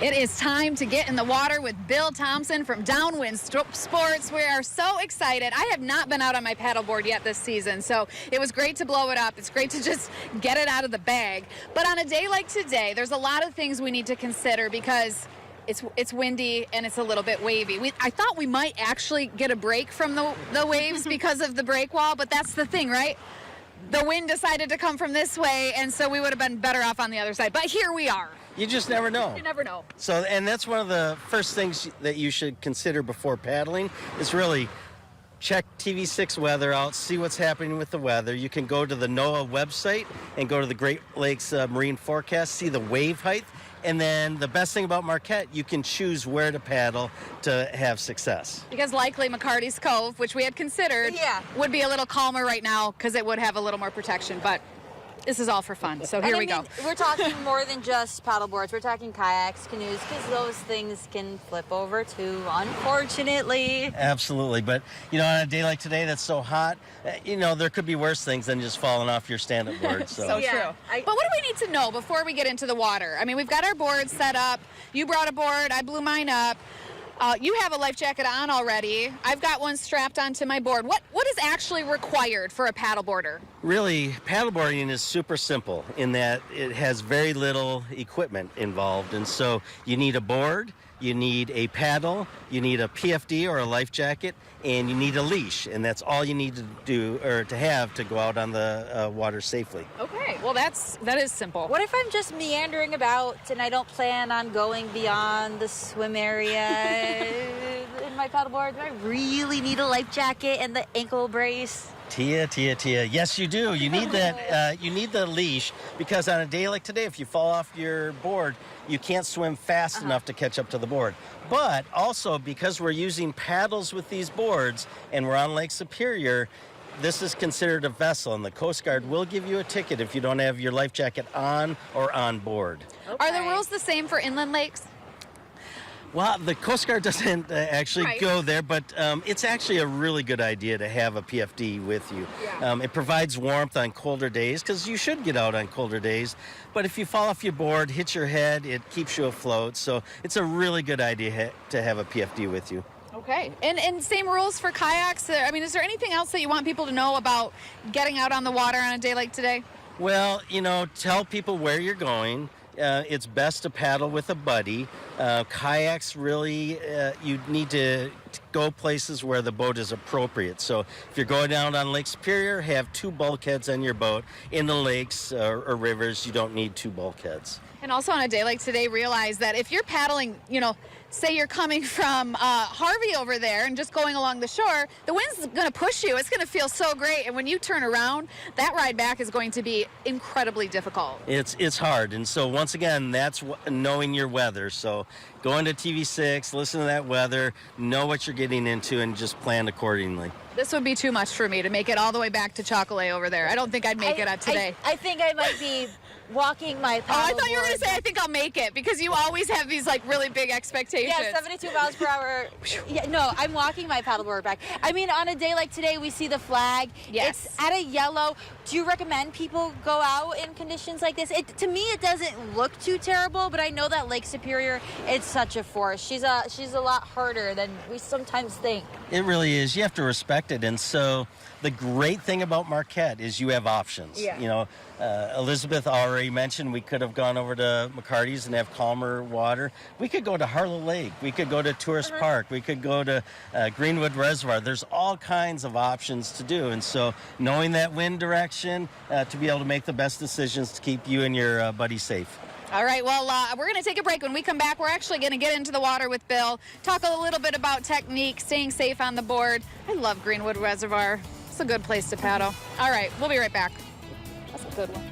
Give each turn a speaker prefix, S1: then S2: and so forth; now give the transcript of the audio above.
S1: It is time to get in the water with Bill Thompson from Downwind Sports. We are so excited. I have not been out on my paddleboard yet this season, so it was great to blow it up. It's great to just get it out of the bag. But on a day like today, there's a lot of things we need to consider because it's windy and it's a little bit wavy. I thought we might actually get a break from the waves because of the break wall, but that's the thing, right? The wind decided to come from this way, and so we would have been better off on the other side. But here we are.
S2: You just never know.
S1: You never know.
S2: So, and that's one of the first things that you should consider before paddling is really check TV6 weather out, see what's happening with the weather. You can go to the NOAA website and go to the Great Lakes Marine Forecast, see the wave height. And then the best thing about Marquette, you can choose where to paddle to have success.
S1: Because likely McCarty's Cove, which we had considered, would be a little calmer right now because it would have a little more protection. But this is all for fun, so here we go.
S3: We're talking more than just paddleboards. We're talking kayaks, canoes, because those things can flip over too, unfortunately.
S2: Absolutely, but on a day like today that's so hot, there could be worse things than just falling off your stand-up board. So,
S1: true. But what do we need to know before we get into the water? I mean, we've got our boards set up. You brought a board. I blew mine up. You have a life jacket on already. I've got one strapped onto my board. What is actually required for a paddleboarder?
S2: Really, paddleboarding is super simple in that it has very little equipment involved. And so you need a board, you need a paddle, you need a PFD or a life jacket, and you need a leash. And that's all you need to do or to have to go out on the water safely.
S1: Okay, well that is simple.
S3: What if I'm just meandering about and I don't plan on going beyond the swim area in my paddleboard? Do I really need a life jacket and the ankle brace?
S2: Tia. Yes, you do. You need that. You need the leash because on a day like today, if you fall off your board, you can't swim fast enough to catch up to the board. But also because we're using paddles with these boards and we're on Lake Superior, this is considered a vessel, and the Coast Guard will give you a ticket if you don't have your life jacket on or on board.
S1: Okay. Are the rules the same for inland lakes?
S2: Well, the Coast Guard doesn't actually go there, but it's actually a really good idea to have a PFD with you. Yeah. It provides warmth on colder days, because you should get out on colder days. But if you fall off your board, hit your head, it keeps you afloat. So it's a really good idea to have a PFD with you.
S1: Okay. And same rules for kayaks? I mean, is there anything else that you want people to know about getting out on the water on a day like today?
S2: Well, tell people where you're going. It's best to paddle with a buddy. Kayaks, really, you need to go places where the boat is appropriate. So if you're going down on Lake Superior, have 2 bulkheads on your boat. In the lakes or rivers, you don't need 2 bulkheads.
S1: And also on a day like today, realize that if you're paddling, say you're coming from Harvey over there and just going along the shore, the wind's going to push you. It's going to feel so great. And when you turn around, that ride back is going to be incredibly difficult.
S2: It's hard. And so once again, that's knowing your weather. So go into TV6, listen to that weather, know what you're getting into, and just plan accordingly.
S1: This would be too much for me to make it all the way back to Chocolate over there. I don't think I'd make it out today.
S3: I think I might be walking my paddleboard.
S1: Oh, I thought you were going to say I think I'll make it because you always have these really big expectations.
S3: Yeah, 72 miles per hour. Yeah, no, I'm walking my paddleboard back. I mean, on a day like today, we see the flag.
S1: Yes.
S3: It's at a yellow. Do you recommend people go out in conditions like this? To me, it doesn't look too terrible, but I know that Lake Superior, it's such a force. She's a lot harder than we sometimes think.
S2: It really is. You have to respect it. And so the great thing about Marquette is you have options.
S1: Yeah.
S2: Elizabeth already mentioned we could have gone over to McCarty's and have calmer water. We could go to Harlow Lake. We could go to Tourist Park. We could go to Greenwood Reservoir. There's all kinds of options to do. And so knowing that wind direction to be able to make the best decisions to keep you and your buddy safe.
S1: All right, well, we're going to take a break. When we come back, we're actually going to get into the water with Bill, talk a little bit about technique, staying safe on the board. I love Greenwood Reservoir. It's a good place to paddle. All right, we'll be right back. That's a good one.